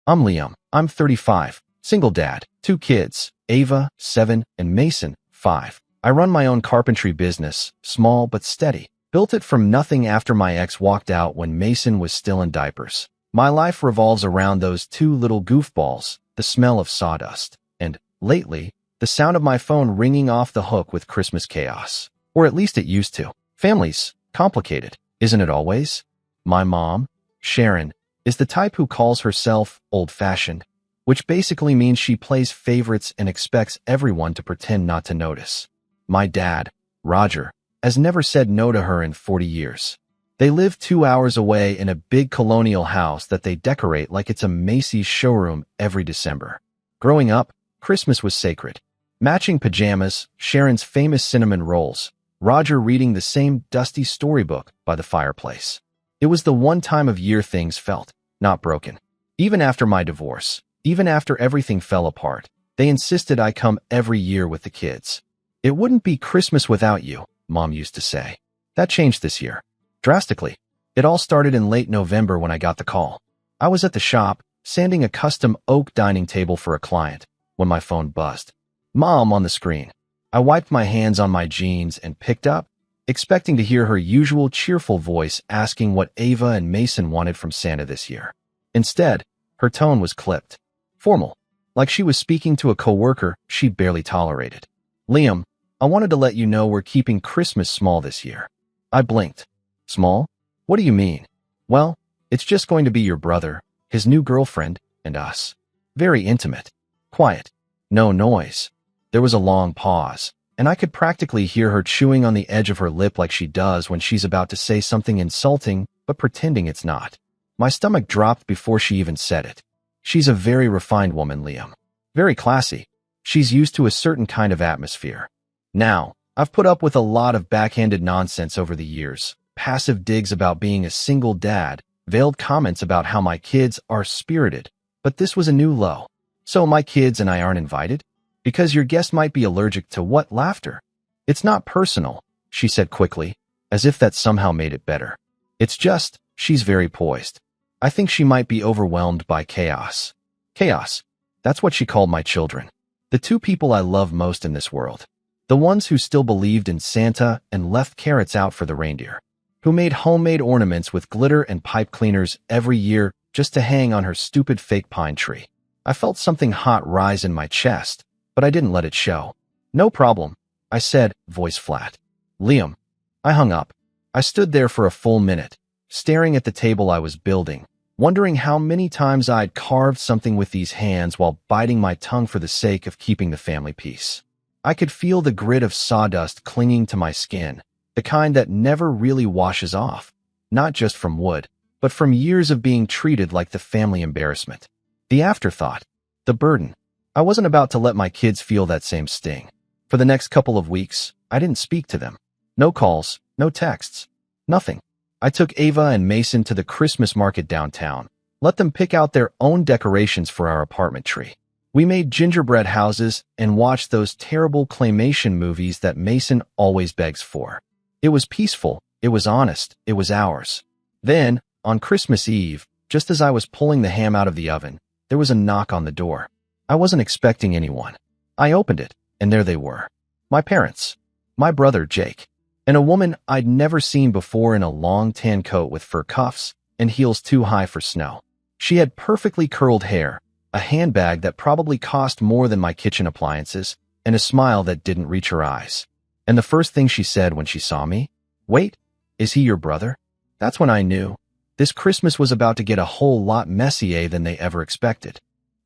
I'm Liam. I'm 35, single dad, 2 kids, Ava, 7, and Mason, 5. I run my own carpentry business, small but steady. Built it from nothing after my ex walked out when Mason was still in diapers. My life revolves around those 2 little goofballs, the smell of sawdust, and, lately, the sound of my phone ringing off the hook with Christmas chaos. Or at least it used to. Family's complicated, isn't it always? My mom, Sharon, is the type who calls herself old-fashioned, which basically means she plays favorites and expects everyone to pretend not to notice. My dad, Roger, has never said no to her in 40 years. They live 2 hours away in a big colonial house that they decorate like it's a Macy's showroom every December. Growing up, Christmas was sacred. Matching pajamas, Sharon's famous cinnamon rolls, Roger reading the same dusty storybook by the fireplace. It was the one time of year things felt, not broken. Even after my divorce, even after everything fell apart, they insisted I come every year with the kids. It wouldn't be Christmas without you, Mom used to say. That changed this year. Drastically. It all started in late November when I got the call. I was at the shop, sanding a custom oak dining table for a client, when my phone buzzed. Mom on the screen. I wiped my hands on my jeans and picked up, expecting to hear her usual cheerful voice asking what Ava and Mason wanted from Santa this year. Instead, her tone was clipped. Formal. Like she was speaking to a coworker she barely tolerated. Liam, I wanted to let you know we're keeping Christmas small this year. I blinked. Small? What do you mean? Well, it's just going to be your brother, his new girlfriend, and us. Very intimate. Quiet. No noise. There was a long pause, and I could practically hear her chewing on the edge of her lip like she does when she's about to say something insulting, but pretending it's not. My stomach dropped before she even said it. She's a very refined woman, Liam. Very classy. She's used to a certain kind of atmosphere. Now, I've put up with a lot of backhanded nonsense over the years. Passive digs about being a single dad, veiled comments about how my kids are spirited. But this was a new low. So my kids and I aren't invited? Because your guest might be allergic to what? Laughter. It's not personal, she said quickly, as if that somehow made it better. It's just, she's very poised. I think she might be overwhelmed by chaos. Chaos. That's what she called my children. The 2 people I love most in this world. The ones who still believed in Santa and left carrots out for the reindeer. Who made homemade ornaments with glitter and pipe cleaners every year just to hang on her stupid fake pine tree. I felt something hot rise in my chest, but I didn't let it show. No problem, I said, voice flat. Liam. I hung up. I stood there for a full minute, staring at the table I was building, wondering how many times I'd carved something with these hands while biting my tongue for the sake of keeping the family peace. I could feel the grit of sawdust clinging to my skin, the kind that never really washes off, not just from wood, but from years of being treated like the family embarrassment. The afterthought. The burden. I wasn't about to let my kids feel that same sting. For the next couple of weeks, I didn't speak to them. No calls, no texts, nothing. I took Ava and Mason to the Christmas market downtown, let them pick out their own decorations for our apartment tree. We made gingerbread houses and watched those terrible claymation movies that Mason always begs for. It was peaceful, it was honest, it was ours. Then, on Christmas Eve, just as I was pulling the ham out of the oven, there was a knock on the door. I wasn't expecting anyone. I opened it, and there they were. My parents. My brother, Jake. And a woman I'd never seen before in a long tan coat with fur cuffs and heels too high for snow. She had perfectly curled hair, a handbag that probably cost more than my kitchen appliances, and a smile that didn't reach her eyes. And the first thing she said when she saw me, "Wait, is he your brother?" That's when I knew. This Christmas was about to get a whole lot messier than they ever expected.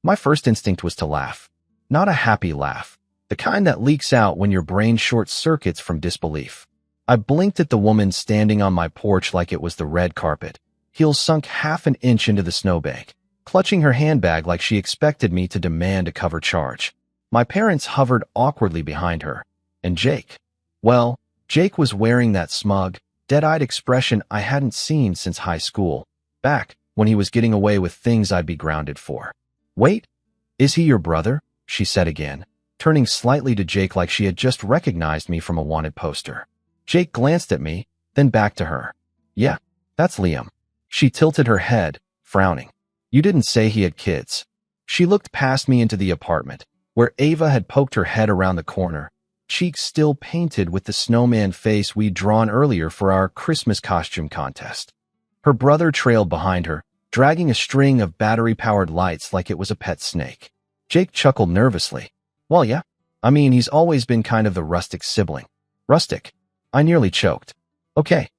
My first instinct was to laugh. Not a happy laugh, the kind that leaks out when your brain short-circuits from disbelief. I blinked at the woman standing on my porch like it was the red carpet, heels sunk half an inch into the snowbank, clutching her handbag like she expected me to demand a cover charge. My parents hovered awkwardly behind her. And Jake? Well, Jake was wearing that smug, dead-eyed expression I hadn't seen since high school, back when he was getting away with things I'd be grounded for. "Wait, is he your brother?" she said again, turning slightly to Jake like she had just recognized me from a wanted poster. Jake glanced at me, then back to her. "Yeah, that's Liam." She tilted her head, frowning. You didn't say he had kids. She looked past me into the apartment, where Ava had poked her head around the corner, cheeks still painted with the snowman face we'd drawn earlier for our Christmas costume contest. Her brother trailed behind her, dragging a string of battery-powered lights like it was a pet snake. Jake chuckled nervously. Well, yeah. I mean, he's always been kind of the rustic sibling. Rustic. I nearly choked. Okay,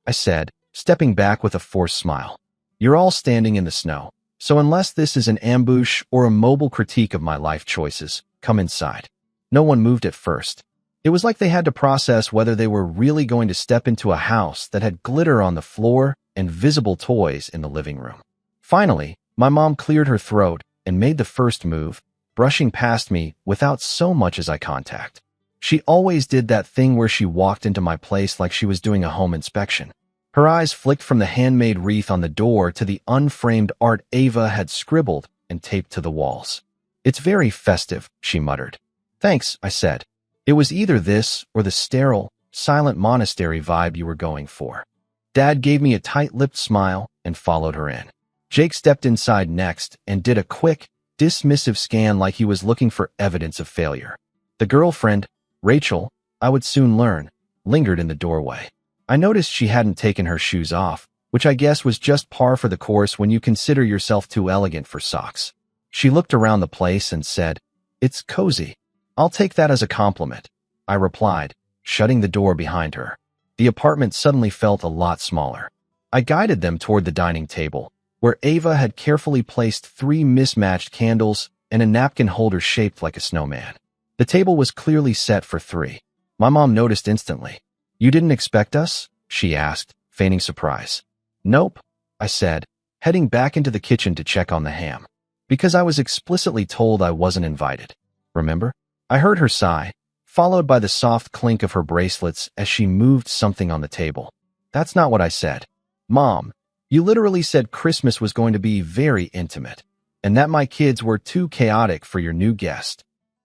I said, stepping back with a forced smile. You're all standing in the snow, so unless this is an ambush or a mobile critique of my life choices, come inside. No one moved at first. It was like they had to process whether they were really going to step into a house that had glitter on the floor and visible toys in the living room. Finally, my mom cleared her throat and made the first move, brushing past me without so much as eye contact. She always did that thing where she walked into my place like she was doing a home inspection. Her eyes flicked from the handmade wreath on the door to the unframed art Ava had scribbled and taped to the walls. It's very festive, she muttered. Thanks, I said. It was either this or the sterile, silent monastery vibe you were going for. Dad gave me a tight-lipped smile and followed her in. Jake stepped inside next and did a quick, dismissive scan like he was looking for evidence of failure. The girlfriend, Rachel, I would soon learn, lingered in the doorway. I noticed she hadn't taken her shoes off, which I guess was just par for the course when you consider yourself too elegant for socks. She looked around the place and said, "It's cozy." "I'll take that as a compliment," I replied, shutting the door behind her. The apartment suddenly felt a lot smaller. I guided them toward the dining table, where Ava had carefully placed 3 mismatched candles and a napkin holder shaped like a snowman. The table was clearly set for 3. My mom noticed instantly. "You didn't expect us?" she asked, feigning surprise. "Nope," I said, heading back into the kitchen to check on the ham. Because I was explicitly told I wasn't invited. Remember? I heard her sigh, followed by the soft clink of her bracelets as she moved something on the table. "That's not what I said. Mom, you literally said Christmas was going to be very intimate, and that my kids were too chaotic for your new guest."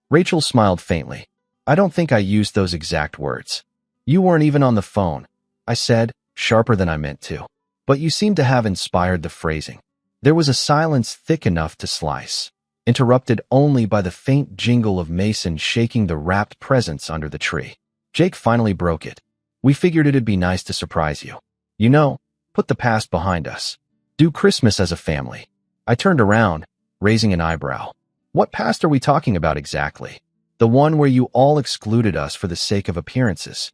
Rachel smiled faintly. "I don't think I used those exact words. You weren't even on the phone," I said, sharper than I meant to. "But you seem to have inspired the phrasing." There was a silence thick enough to slice, interrupted only by the faint jingle of Mason shaking the wrapped presents under the tree. Jake finally broke it. "We figured it'd be nice to surprise you. You know, put the past behind us. Do Christmas as a family." I turned around, raising an eyebrow. "What past are we talking about exactly? The one where you all excluded us for the sake of appearances?"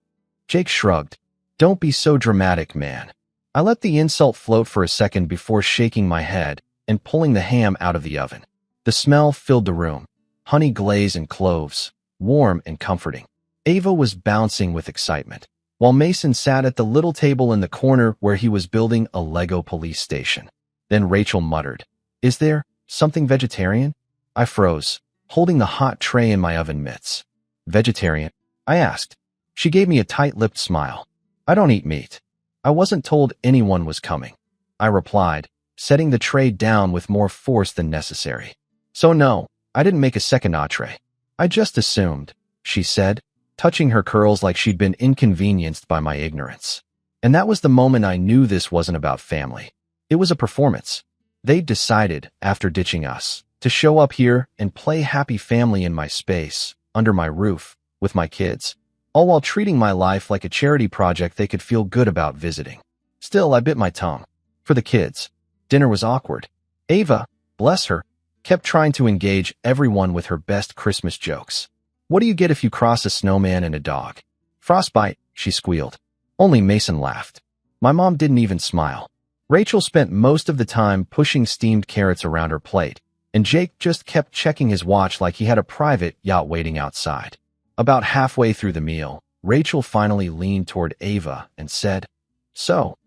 Jake shrugged. "Don't be so dramatic, man." I let the insult float for a second before shaking my head and pulling the ham out of the oven. The smell filled the room, honey glaze and cloves, warm and comforting. Ava was bouncing with excitement, while Mason sat at the little table in the corner where he was building a Lego police station. Then Rachel muttered, "Is there something vegetarian?" I froze, holding the hot tray in my oven mitts. "Vegetarian?" I asked. She gave me a tight-lipped smile. "I don't eat meat." "I wasn't told anyone was coming," I replied, setting the tray down with more force than necessary. "So no, I didn't make a second entree. I just assumed," she said, touching her curls like she'd been inconvenienced by my ignorance. And that was the moment I knew this wasn't about family. It was a performance. They'd decided, after ditching us, to show up here and play happy family in my space, under my roof, with my kids, all while treating my life like a charity project they could feel good about visiting. Still, I bit my tongue. For the kids, dinner was awkward. Ava, bless her, kept trying to engage everyone with her best Christmas jokes. "What do you get if you cross a snowman and a dog?" "Frostbite," she squealed. Only Mason laughed. My mom didn't even smile. Rachel spent most of the time pushing steamed carrots around her plate, and Jake just kept checking his watch like he had a private yacht waiting outside. About halfway through the meal, Rachel finally leaned toward Ava and said, "So,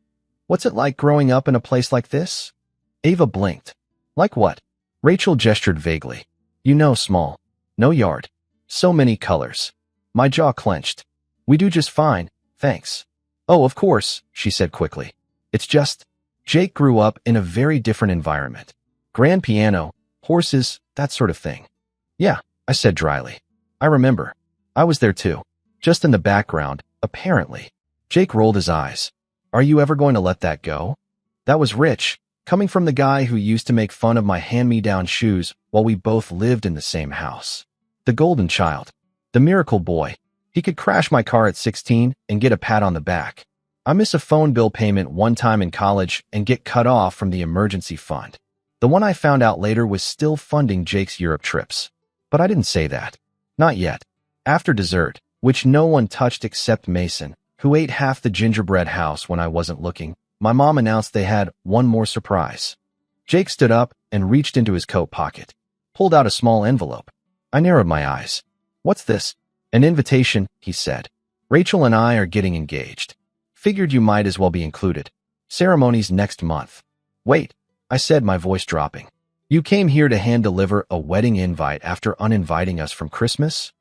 what's it like growing up in a place like this?" Ava blinked. "Like what?" Rachel gestured vaguely. "You know, small. No yard. So many colors." My jaw clenched. "We do just fine, thanks." "Oh, of course," she said quickly. "It's just, Jake grew up in a very different environment. Grand piano, horses, that sort of thing." "Yeah," I said dryly. "I remember. I was there too. Just in the background, apparently." Jake rolled his eyes. "Are you ever going to let that go? That was rich, Coming from the guy who used to make fun of my hand-me-down shoes while we both lived in the same house. The golden child. The miracle boy. He could crash my car at 16 and get a pat on the back. I miss a phone bill payment one time in college and get cut off from the emergency fund. The one I found out later was still funding Jake's Europe trips. But I didn't say that. Not yet. After dessert, which no one touched except Mason, who ate half the gingerbread house when I wasn't looking, my mom announced they had one more surprise. Jake stood up and reached into his coat pocket, pulled out a small envelope. I narrowed my eyes. "What's this?" "An invitation," he said. "Rachel and I are getting engaged. Figured you might as well be included. Ceremony's next month." "Wait," I said, my voice dropping. "You came here to hand-deliver a wedding invite after uninviting us from Christmas?"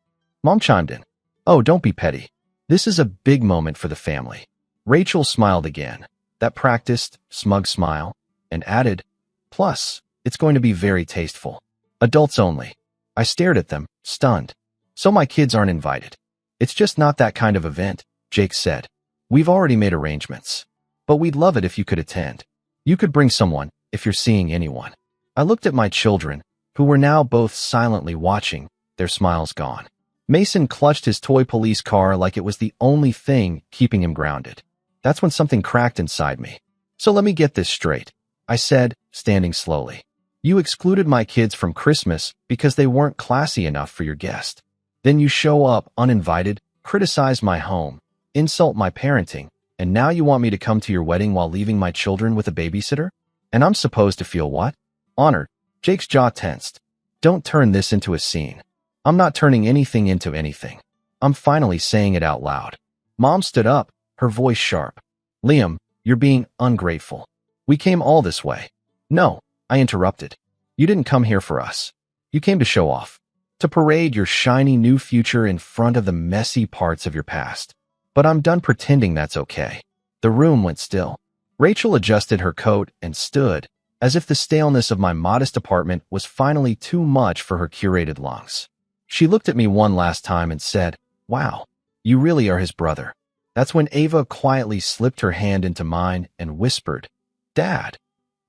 Mom chimed in. "Oh, don't be petty. This is a big moment for the family." Rachel smiled again, that practiced, smug smile, and added, "Plus, it's going to be very tasteful. Adults only." I stared at them, stunned. "So my kids aren't invited?" "It's just not that kind of event," Jake said. "We've already made arrangements. But we'd love it if you could attend. You could bring someone, if you're seeing anyone." I looked at my children, who were now both silently watching, their smiles gone. Mason clutched his toy police car like it was the only thing keeping him grounded. That's when something cracked inside me. "So let me get this straight," I said, standing slowly. "You excluded my kids from Christmas because they weren't classy enough for your guest. Then you show up uninvited, criticize my home, insult my parenting, and now you want me to come to your wedding while leaving my children with a babysitter? And I'm supposed to feel what? Honored." Jake's jaw tensed. "Don't turn this into a scene." "I'm not turning anything into anything. I'm finally saying it out loud." Mom stood up, her voice sharp. "Liam, you're being ungrateful. We came all this way." "No," I interrupted. "You didn't come here for us. You came to show off. To parade your shiny new future in front of the messy parts of your past. But I'm done pretending that's okay." The room went still. Rachel adjusted her coat and stood, as if the staleness of my modest apartment was finally too much for her curated lungs. She looked at me one last time and said, "Wow, you really are his brother." That's when Ava quietly slipped her hand into mine and whispered, "Dad,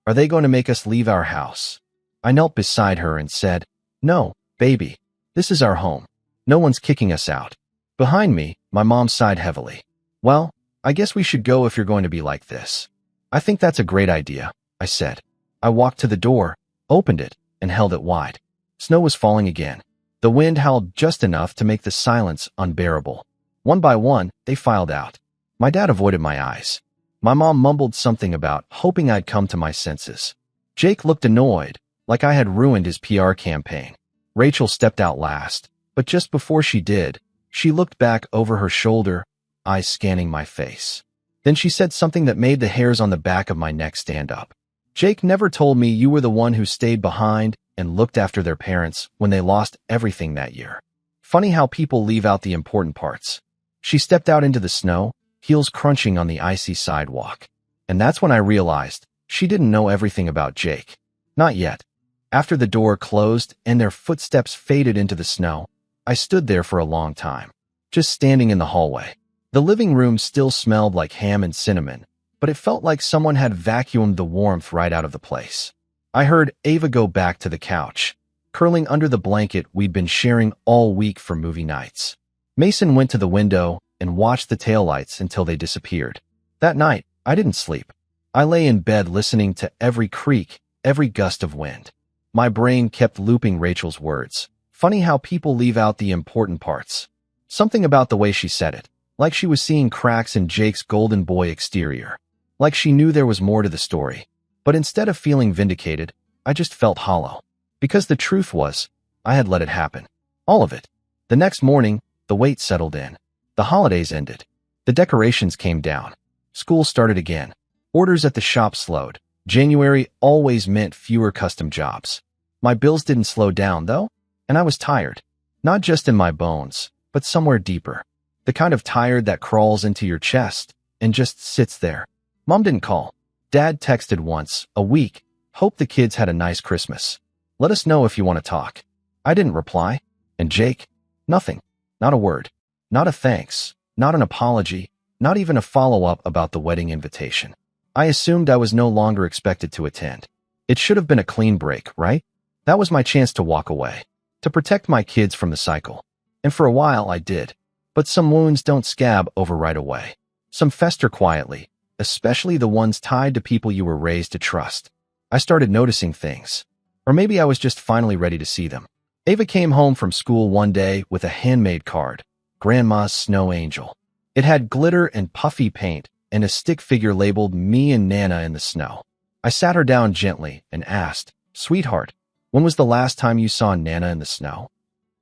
are they going to make us leave our house?" I knelt beside her and said, "No, baby, this is our home. No one's kicking us out." Behind me, my mom sighed heavily. "Well, I guess we should go if you're going to be like this." "I think that's a great idea," I said. I walked to the door, opened it, and held it wide. Snow was falling again. The wind howled just enough to make the silence unbearable. One by one, they filed out. My dad avoided my eyes. My mom mumbled something about hoping I'd come to my senses. Jake looked annoyed, like I had ruined his PR campaign. Rachel stepped out last, but just before she did, she looked back over her shoulder, eyes scanning my face. Then she said something that made the hairs on the back of my neck stand up. "Jake never told me you were the one who stayed behind and looked after their parents when they lost everything that year. Funny how people leave out the important parts." She stepped out into the snow, heels crunching on the icy sidewalk. And that's when I realized she didn't know everything about Jake. Not yet. After the door closed and their footsteps faded into the snow, I stood there for a long time, just standing in the hallway. The living room still smelled like ham and cinnamon, but it felt like someone had vacuumed the warmth right out of the place. I heard Ava go back to the couch, curling under the blanket we'd been sharing all week for movie nights. Mason went to the window and watched the taillights until they disappeared. That night, I didn't sleep. I lay in bed listening to every creak, every gust of wind. My brain kept looping Rachel's words. Funny how people leave out the important parts. Something about the way she said it, like she was seeing cracks in Jake's golden boy exterior. Like she knew there was more to the story. But instead of feeling vindicated, I just felt hollow. Because the truth was, I had let it happen. All of it. The next morning, the weight settled in. The holidays ended. The decorations came down. School started again. Orders at the shop slowed. January always meant fewer custom jobs. My bills didn't slow down, though, and I was tired. Not just in my bones, but somewhere deeper. The kind of tired that crawls into your chest and just sits there. Mom didn't call. Dad texted once a week. "Hope the kids had a nice Christmas. Let us know if you want to talk." I didn't reply. And Jake? Nothing. Not a word. Not a thanks. Not an apology. Not even a follow-up about the wedding invitation. I assumed I was no longer expected to attend. It should have been a clean break, right? That was my chance to walk away, to protect my kids from the cycle. And for a while I did. But some wounds don't scab over right away. Some fester quietly, especially the ones tied to people you were raised to trust. I started noticing things. Or maybe I was just finally ready to see them. Ava came home from school one day with a handmade card, Grandma's Snow Angel. It had glitter and puffy paint and a stick figure labeled Me and Nana in the Snow. I sat her down gently and asked, "Sweetheart, when was the last time you saw Nana in the snow?"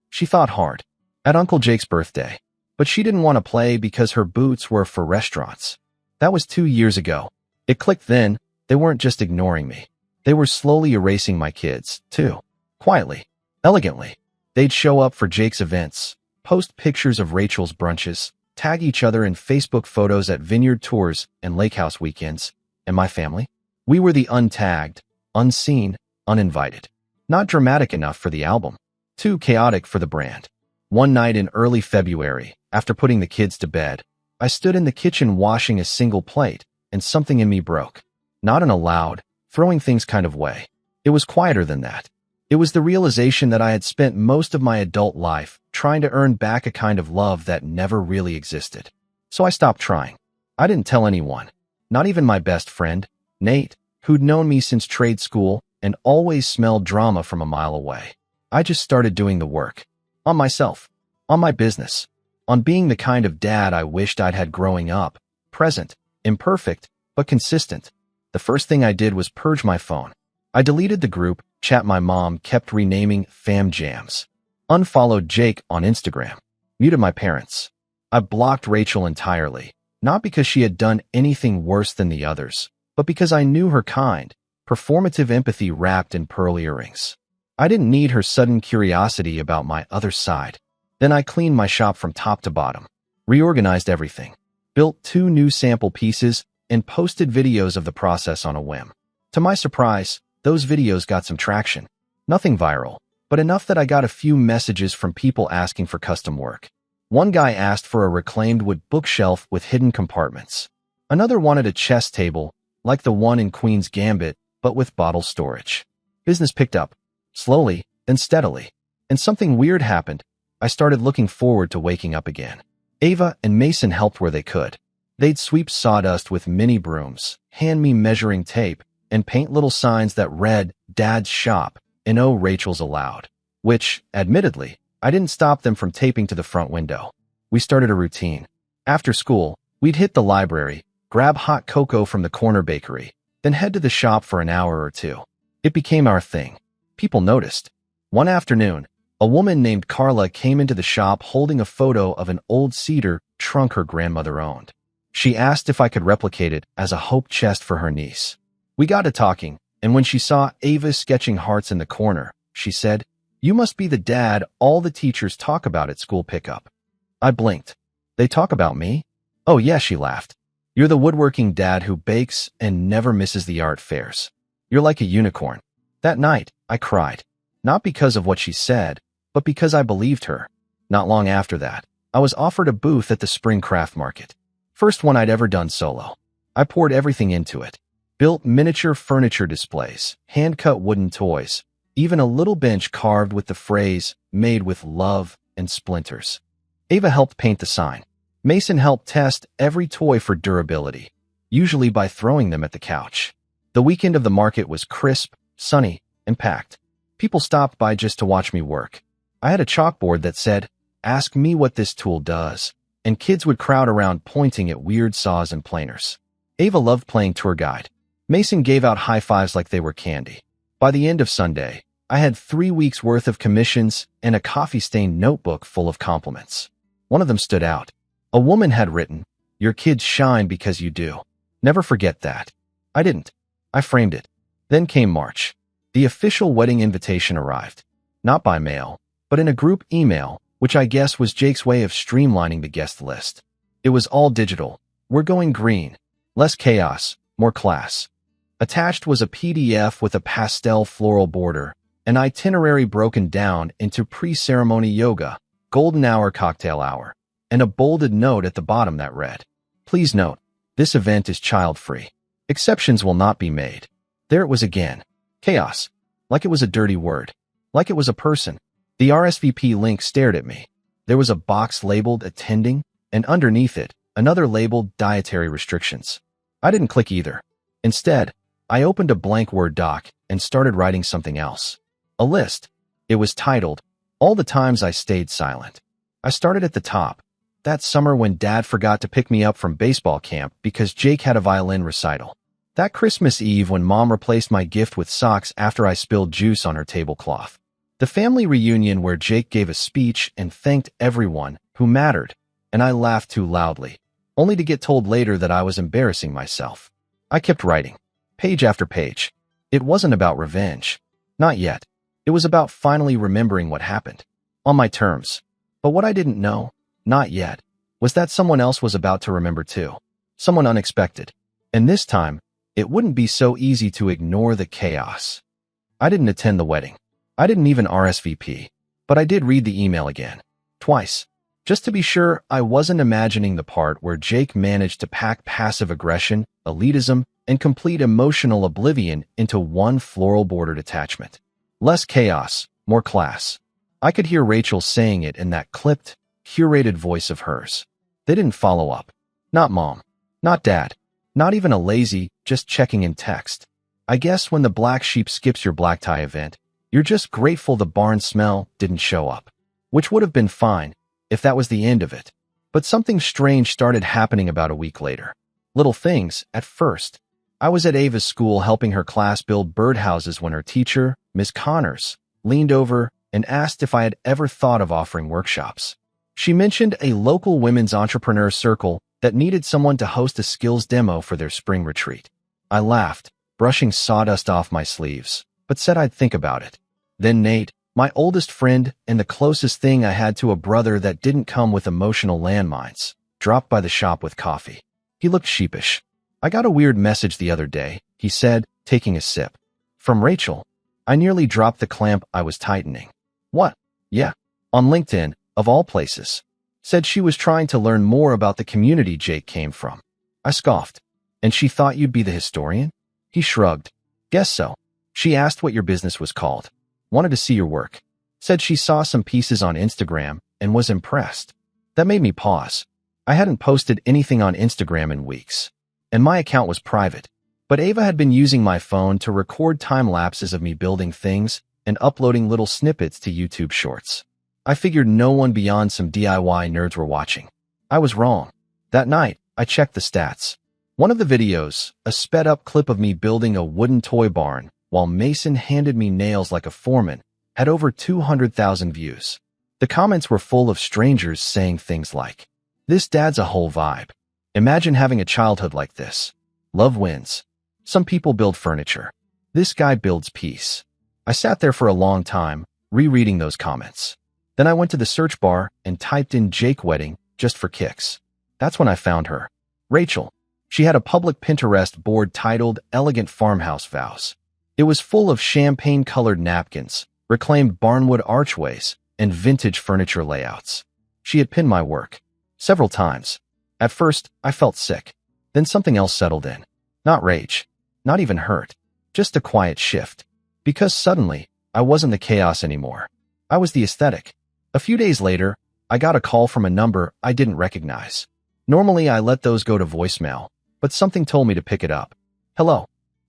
She thought hard. At Uncle Jake's birthday. But she didn't want to play because her boots were for restaurants. That was 2 years ago. It clicked then. They weren't just ignoring me. They were slowly erasing my kids, too. Quietly. Elegantly. They'd show up for Jake's events, post pictures of Rachel's brunches, tag each other in Facebook photos at vineyard tours and lake house weekends. And my family? We were the untagged, unseen, uninvited. Not dramatic enough for the album. Too chaotic for the brand. One night in early February, after putting the kids to bed, I stood in the kitchen washing a single plate, and something in me broke. Not in a loud, throwing things kind of way. It was quieter than that. It was the realization that I had spent most of my adult life trying to earn back a kind of love that never really existed. So I stopped trying. I didn't tell anyone. Not even my best friend, Nate, who'd known me since trade school and always smelled drama from a mile away. I just started doing the work. On myself. On my business. On being the kind of dad I wished I'd had growing up. Present. Imperfect, but consistent. The first thing I did was purge my phone. I deleted the group chat my mom kept renaming Fam Jams. Unfollowed Jake on Instagram. Muted my parents. I blocked Rachel entirely. Not because she had done anything worse than the others, but because I knew her kind, performative empathy wrapped in pearl earrings. I didn't need her sudden curiosity about my other side. Then I cleaned my shop from top to bottom, reorganized everything, built 2 new sample pieces, and posted videos of the process on a whim. To my surprise, those videos got some traction. Nothing viral, but enough that I got a few messages from people asking for custom work. One guy asked for a reclaimed wood bookshelf with hidden compartments. Another wanted a chess table, like the one in Queen's Gambit, but with bottle storage. Business picked up. Slowly, then steadily. And something weird happened. I started looking forward to waking up again. Ava and Mason helped where they could. They'd sweep sawdust with mini brooms, hand me measuring tape, and paint little signs that read, "Dad's Shop," and "Oh, Rachel's Allowed," which, admittedly, I didn't stop them from taping to the front window. We started a routine. After school, we'd hit the library, grab hot cocoa from the corner bakery, then head to the shop for an hour or 2. It became our thing. People noticed. One afternoon, a woman named Carla came into the shop holding a photo of an old cedar trunk her grandmother owned. She asked if I could replicate it as a hope chest for her niece. We got to talking, and when she saw Ava sketching hearts in the corner, she said, "You must be the dad all the teachers talk about at school pickup." I blinked. "They talk about me?" "Oh yeah," she laughed. "You're the woodworking dad who bakes and never misses the art fairs. You're like a unicorn." That night, I cried. Not because of what she said, but because I believed her. Not long after that, I was offered a booth at the spring craft market. First one I'd ever done solo. I poured everything into it. Built miniature furniture displays, hand-cut wooden toys, even a little bench carved with the phrase, "Made with love and splinters." Ava helped paint the sign. Mason helped test every toy for durability, usually by throwing them at the couch. The weekend of the market was crisp, sunny, and packed. People stopped by just to watch me work. I had a chalkboard that said, "Ask me what this tool does," and kids would crowd around pointing at weird saws and planers. Ava loved playing tour guide. Mason gave out high fives like they were candy. By the end of Sunday, I had 3 weeks' worth of commissions and a coffee-stained notebook full of compliments. One of them stood out. A woman had written, "Your kids shine because you do. Never forget that." I didn't. I framed it. Then came March. The official wedding invitation arrived. Not by mail, but in a group email, which I guess was Jake's way of streamlining the guest list. It was all digital. "We're going green. Less chaos, more class." Attached was a PDF with a pastel floral border, an itinerary broken down into pre-ceremony yoga, golden hour cocktail hour, and a bolded note at the bottom that read, "Please note, this event is child-free. Exceptions will not be made. There it was again. Chaos. Like it was a dirty word. Like it was a person. The RSVP link stared at me. There was a box labeled attending, and underneath it, another labeled dietary restrictions. I didn't click either. Instead, I opened a blank Word doc and started writing something else. A list. It was titled, All the Times I Stayed Silent. I started at the top. That summer when Dad forgot to pick me up from baseball camp because Jake had a violin recital. That Christmas Eve when Mom replaced my gift with socks after I spilled juice on her tablecloth. The family reunion where Jake gave a speech and thanked everyone who mattered, and I laughed too loudly, only to get told later that I was embarrassing myself. I kept writing, page after page. It wasn't about revenge. Not yet. It was about finally remembering what happened. On my terms. But what I didn't know, not yet, was that someone else was about to remember too. Someone unexpected. And this time, it wouldn't be so easy to ignore the chaos. I didn't attend the wedding. I didn't even RSVP. But I did read the email again. Twice. Just to be sure I wasn't imagining the part where Jake managed to pack passive aggression, elitism, and complete emotional oblivion into one floral-bordered attachment. Less chaos, more class. I could hear Rachel saying it in that clipped, curated voice of hers. They didn't follow up. Not Mom. Not Dad. Not even a lazy, just checking in text. I guess when the black sheep skips your black tie event, you're just grateful the barn smell didn't show up. Which would have been fine if that was the end of it. But something strange started happening about a week later. Little things, at first. I was at Ava's school helping her class build birdhouses when her teacher, Miss Connors, leaned over and asked if I had ever thought of offering workshops. She mentioned a local women's entrepreneur circle that needed someone to host a skills demo for their spring retreat. I laughed, brushing sawdust off my sleeves, but said I'd think about it. Then Nate, my oldest friend and the closest thing I had to a brother that didn't come with emotional landmines, dropped by the shop with coffee. He looked sheepish. I got a weird message the other day, he said, taking a sip. From Rachel. I nearly dropped the clamp I was tightening. What? Yeah. On LinkedIn, of all places. Said she was trying to learn more about the community Jake came from. I scoffed. And she thought you'd be the historian? He shrugged. Guess so. She asked what your business was called. Wanted to see your work. Said she saw some pieces on Instagram and was impressed. That made me pause. I hadn't posted anything on Instagram in weeks. And my account was private. But Ava had been using my phone to record time lapses of me building things and uploading little snippets to YouTube Shorts. I figured no one beyond some DIY nerds were watching. I was wrong. That night, I checked the stats. One of the videos, a sped-up clip of me building a wooden toy barn while Mason handed me nails like a foreman, had over 200,000 views. The comments were full of strangers saying things like, "This dad's a whole vibe. Imagine having a childhood like this. Love wins. Some people build furniture. This guy builds peace." I sat there for a long time, rereading those comments. Then I went to the search bar and typed in Jake wedding just for kicks. That's when I found her. Rachel. She had a public Pinterest board titled Elegant Farmhouse Vows. It was full of champagne-colored napkins, reclaimed barnwood archways, and vintage furniture layouts. She had pinned my work. Several times. At first, I felt sick. Then something else settled in. Not rage. Not even hurt. Just a quiet shift. Because suddenly, I wasn't the chaos anymore. I was the aesthetic. A few days later, I got a call from a number I didn't recognize. Normally, I let those go to voicemail, but something told me to pick it up. "Hello."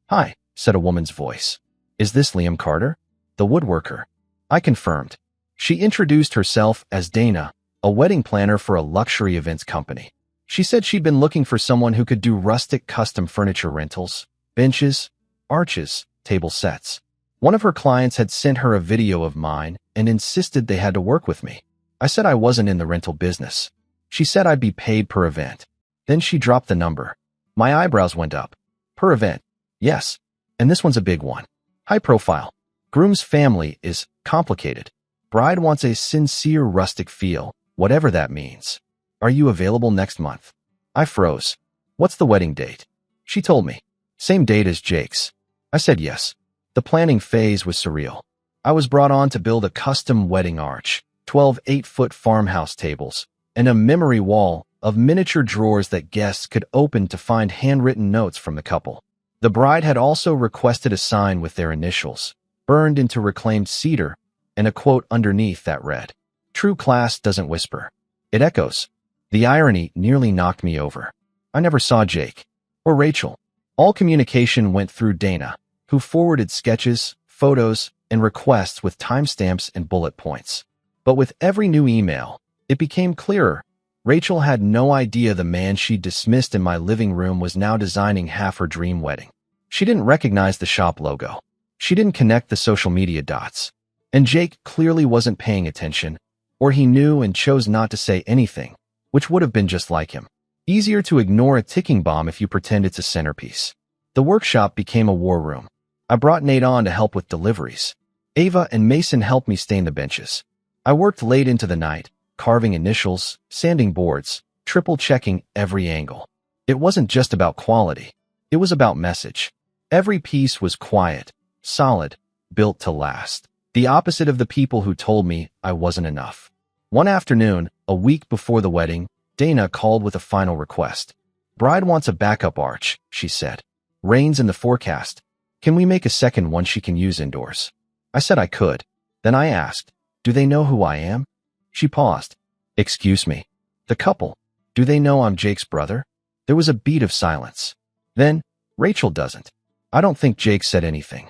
"Hi," said a woman's voice. "Is this Liam Carter?" "The woodworker." I confirmed. She introduced herself as Dana, a wedding planner for a luxury events company. She said she'd been looking for someone who could do rustic custom furniture rentals, benches, arches, table sets. One of her clients had sent her a video of mine and insisted they had to work with me. I said I wasn't in the rental business. She said I'd be paid per event. Then she dropped the number. My eyebrows went up. Per event. Yes. And this one's a big one. High profile. Groom's family is complicated. Bride wants a sincere rustic feel, whatever that means. Are you available next month? I froze. What's the wedding date? She told me. Same date as Jake's. I said yes. The planning phase was surreal. I was brought on to build a custom wedding arch, 12 8-foot farmhouse tables, and a memory wall of miniature drawers that guests could open to find handwritten notes from the couple. The bride had also requested a sign with their initials, burned into reclaimed cedar, and a quote underneath that read, "True class doesn't whisper. It echoes." The irony nearly knocked me over. I never saw Jake or Rachel. All communication went through Dana, who forwarded sketches, photos, and requests with timestamps and bullet points. But with every new email, it became clearer. Rachel had no idea the man she dismissed in my living room was now designing half her dream wedding. She didn't recognize the shop logo. She didn't connect the social media dots. And Jake clearly wasn't paying attention, or he knew and chose not to say anything, which would have been just like him. Easier to ignore a ticking bomb if you pretend it's a centerpiece. The workshop became a war room. I brought Nate on to help with deliveries. Ava and Mason helped me stain the benches. I worked late into the night, carving initials, sanding boards, triple-checking every angle. It wasn't just about quality. It was about message. Every piece was quiet, solid, built to last. The opposite of the people who told me I wasn't enough. One afternoon, a week before the wedding, Dana called with a final request. "Bride wants a backup arch," she said. "Rain's in the forecast. Can we make a second one she can use indoors?" I said I could. Then I asked, "Do they know who I am?" She paused. "Excuse me. The couple. Do they know I'm Jake's brother?" There was a beat of silence. Then, "Rachel doesn't." I don't think Jake said anything.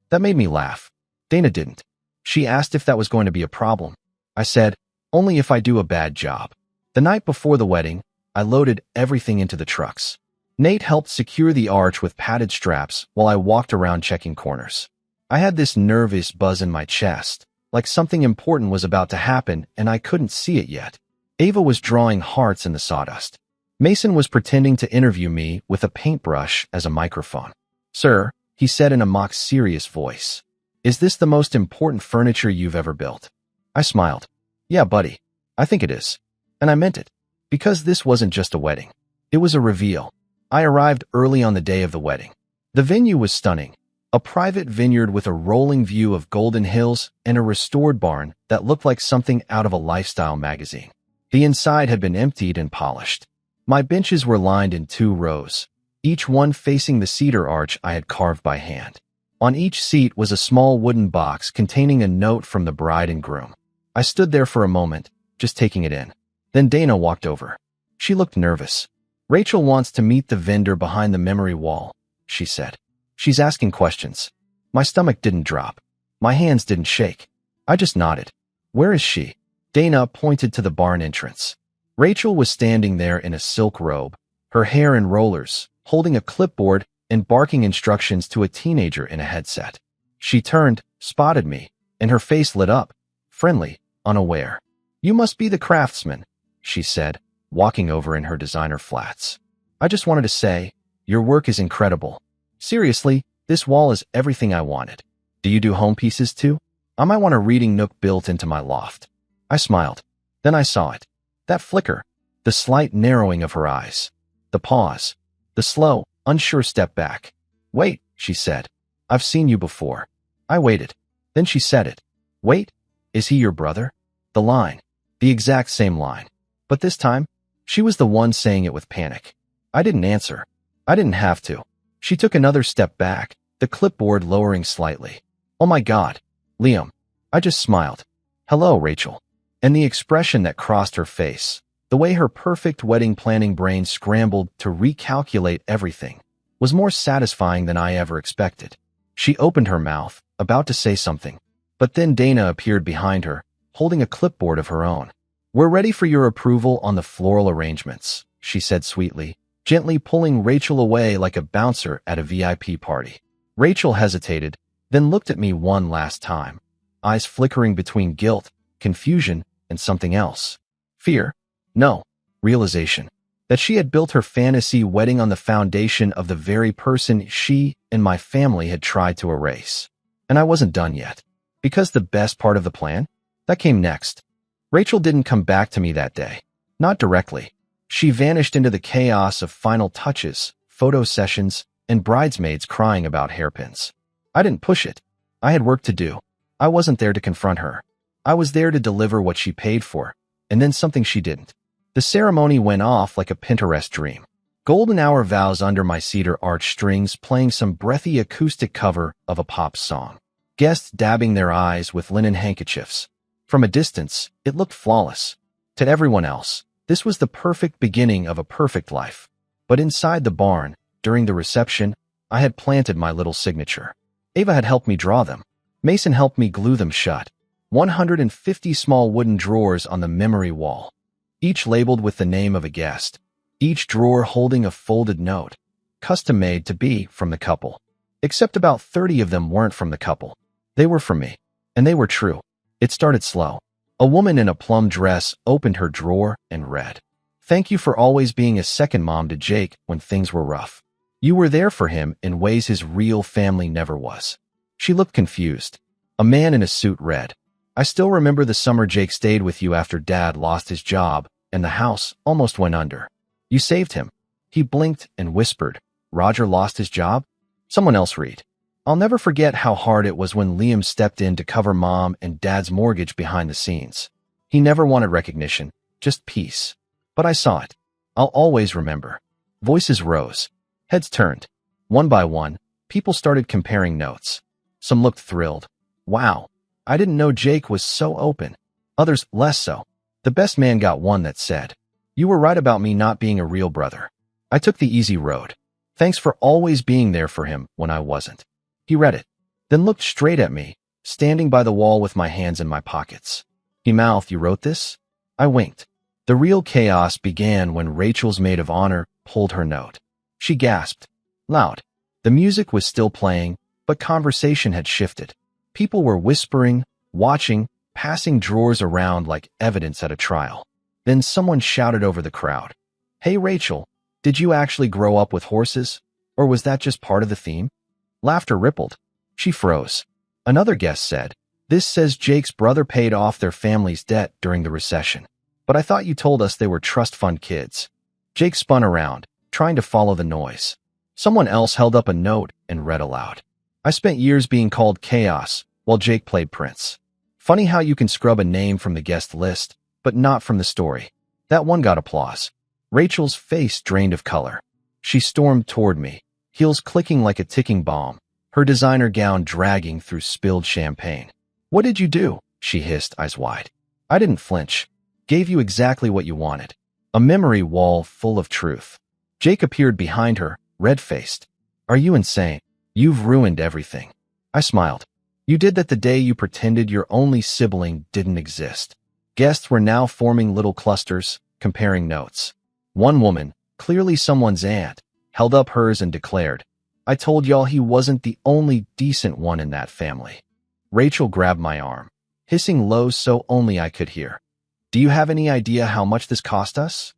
That made me laugh. Dana didn't. She asked if that was going to be a problem. I said, "Only if I do a bad job." The night before the wedding, I loaded everything into the trucks. Nate helped secure the arch with padded straps while I walked around checking corners. I had this nervous buzz in my chest, like something important was about to happen and I couldn't see it yet. Ava was drawing hearts in the sawdust. Mason was pretending to interview me with a paintbrush as a microphone. "Sir," he said in a mock serious voice, "is this the most important furniture you've ever built?" I smiled. "Yeah, buddy, I think it is." And I meant it. Because this wasn't just a wedding. It was a reveal. I arrived early on the day of the wedding. The venue was stunning. A private vineyard with a rolling view of Golden Hills and a restored barn that looked like something out of a lifestyle magazine. The inside had been emptied and polished. My benches were lined in 2 rows, each one facing the cedar arch I had carved by hand. On each seat was a small wooden box containing a note from the bride and groom. I stood there for a moment, just taking it in. Then Dana walked over. She looked nervous. "Rachel wants to meet the vendor behind the memory wall," she said. "She's asking questions." My stomach didn't drop. My hands didn't shake. I just nodded. "Where is she?" Dana pointed to the barn entrance. Rachel was standing there in a silk robe, her hair in rollers, holding a clipboard and barking instructions to a teenager in a headset. She turned, spotted me, and her face lit up, friendly, unaware. "You must be the craftsman," she said, walking over in her designer flats. "I just wanted to say, your work is incredible. Seriously, this wall is everything I wanted. Do you do home pieces too? I might want a reading nook built into my loft." I smiled. Then I saw it. That flicker, the slight narrowing of her eyes, the pause, the slow, unsure step back. "Wait," she said. "I've seen you before." I waited. Then she said it. "Wait, is he your brother?" The line. The exact same line. But this time, she was the one saying it with panic. I didn't answer. I didn't have to. She took another step back, the clipboard lowering slightly. "Oh my God, Liam." I just smiled. "Hello, Rachel." And the expression that crossed her face, the way her perfect wedding planning brain scrambled to recalculate everything, was more satisfying than I ever expected. She opened her mouth, about to say something. But then Dana appeared behind her, holding a clipboard of her own. "We're ready for your approval on the floral arrangements," she said sweetly, gently pulling Rachel away like a bouncer at a VIP party. Rachel hesitated, then looked at me one last time, eyes flickering between guilt, confusion, and something else. Fear? No. Realization. That she had built her fantasy wedding on the foundation of the very person she and my family had tried to erase. And I wasn't done yet. Because the best part of the plan? That came next. Rachel didn't come back to me that day. Not directly. She vanished into the chaos of final touches, photo sessions, and bridesmaids crying about hairpins. I didn't push it. I had work to do. I wasn't there to confront her. I was there to deliver what she paid for, and then something she didn't. The ceremony went off like a Pinterest dream. Golden hour vows under my cedar arch strings playing some breathy acoustic cover of a pop song. Guests dabbing their eyes with linen handkerchiefs. From a distance, it looked flawless. To everyone else, this was the perfect beginning of a perfect life. But inside the barn, during the reception, I had planted my little signature. Ava had helped me draw them. Mason helped me glue them shut. 150 small wooden drawers on the memory wall, each labeled with the name of a guest, each drawer holding a folded note, custom-made to be from the couple. Except about 30 of them weren't from the couple. They were from me, and they were true. It started slow. A woman in a plum dress opened her drawer and read, "Thank you for always being a second mom to Jake when things were rough. You were there for him in ways his real family never was." She looked confused. A man in a suit read, "I still remember the summer Jake stayed with you after Dad lost his job and the house almost went under. You saved him." He blinked and whispered, "Roger lost his job?" Someone else read, "I'll never forget how hard it was when Liam stepped in to cover Mom and Dad's mortgage behind the scenes. He never wanted recognition, just peace. But I saw it. I'll always remember." Voices rose. Heads turned. One by one, people started comparing notes. Some looked thrilled. "Wow, I didn't know Jake was so open." Others, less so. The best man got one that said, "You were right about me not being a real brother. I took the easy road. Thanks for always being there for him when I wasn't." He read it, then looked straight at me, standing by the wall with my hands in my pockets. He mouthed, "You wrote this?" I winked. The real chaos began when Rachel's maid of honor pulled her note. She gasped. Loud. The music was still playing, but conversation had shifted. People were whispering, watching, passing drawers around like evidence at a trial. Then someone shouted over the crowd, "Hey Rachel, did you actually grow up with horses? Or was that just part of the theme?" Laughter rippled. She froze. Another guest said, "This says Jake's brother paid off their family's debt during the recession. But I thought you told us they were trust fund kids." Jake spun around, trying to follow the noise. Someone else held up a note and read aloud, "I spent years being called Chaos while Jake played Prince. Funny how you can scrub a name from the guest list, but not from the story." That one got applause. Rachel's face drained of color. She stormed toward me, heels clicking like a ticking bomb, her designer gown dragging through spilled champagne. "What did you do?" she hissed, eyes wide. I didn't flinch. "Gave you exactly what you wanted. A memory wall full of truth." Jake appeared behind her, red-faced. "Are you insane? You've ruined everything." I smiled. "You did that the day you pretended your only sibling didn't exist." Guests were now forming little clusters, comparing notes. One woman, clearly someone's aunt, held up hers and declared, "I told y'all he wasn't the only decent one in that family." Rachel grabbed my arm, hissing low so only I could hear, "Do you have any idea how much this cost us?"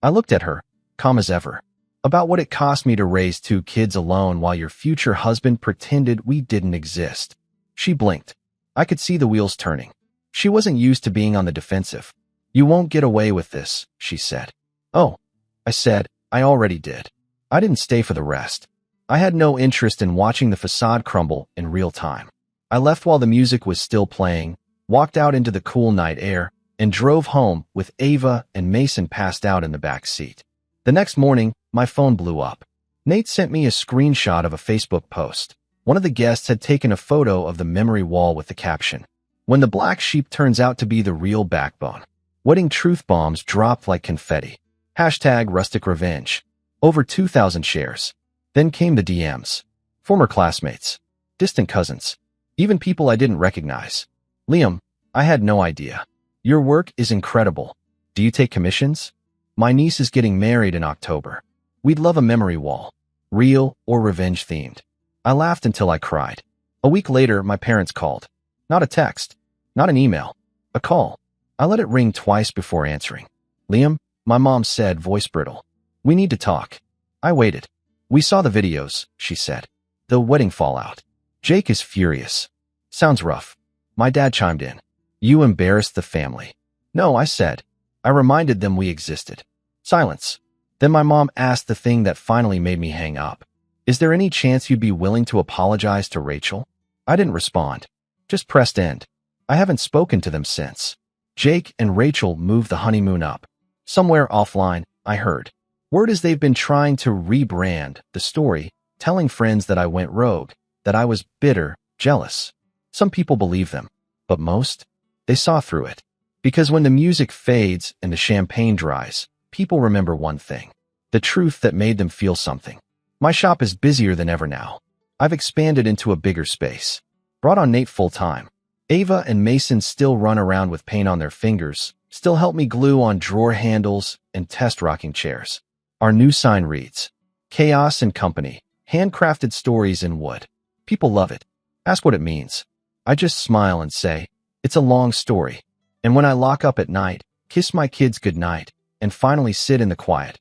I looked at her, calm as ever. "About what it cost me to raise 2 kids alone while your future husband pretended we didn't exist." She blinked. I could see the wheels turning. She wasn't used to being on the defensive. "You won't get away with this," she said. "Oh," I said, "I already did." I didn't stay for the rest. I had no interest in watching the facade crumble in real time. I left while the music was still playing, walked out into the cool night air, and drove home with Ava and Mason passed out in the back seat. The next morning, my phone blew up. Nate sent me a screenshot of a Facebook post. One of the guests had taken a photo of the memory wall with the caption, "When the black sheep turns out to be the real backbone." Wedding truth bombs dropped like confetti. Hashtag rustic revenge. Over 2,000 shares. Then came the DMs. Former classmates. Distant cousins. Even people I didn't recognize. "Liam, I had no idea. Your work is incredible. Do you take commissions? My niece is getting married in October. We'd love a memory wall. Real or revenge themed." I laughed until I cried. A week later, my parents called. Not a text. Not an email. A call. I let it ring twice before answering. "Liam," my mom said, voice brittle. "We need to talk." I waited. "We saw the videos," she said. "The wedding fallout. Jake is furious." "Sounds rough." My dad chimed in. "You embarrassed the family." "No," I said. I reminded them we existed. Silence. Then my mom asked the thing that finally made me hang up. "Is there any chance you'd be willing to apologize to Rachel?" I didn't respond. Just pressed end. I haven't spoken to them since. Jake and Rachel moved the honeymoon up. Somewhere offline, I heard. Word is they've been trying to rebrand the story, telling friends that I went rogue, that I was bitter, jealous. Some people believe them, but most, they saw through it. Because when the music fades and the champagne dries, people remember one thing: the truth that made them feel something. My shop is busier than ever now. I've expanded into a bigger space. Brought on Nate full-time. Ava and Mason still run around with paint on their fingers, still help me glue on drawer handles and test rocking chairs. Our new sign reads, Chaos and Company, handcrafted stories in wood. People love it. Ask what it means. I just smile and say, it's a long story. And when I lock up at night, kiss my kids goodnight, and finally sit in the quiet,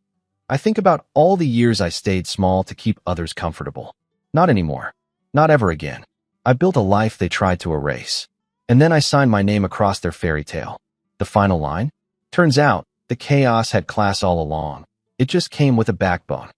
I think about all the years I stayed small to keep others comfortable. Not anymore. Not ever again. I built a life they tried to erase. And then I signed my name across their fairy tale. The final line? Turns out, the chaos had class all along. It just came with a backbone.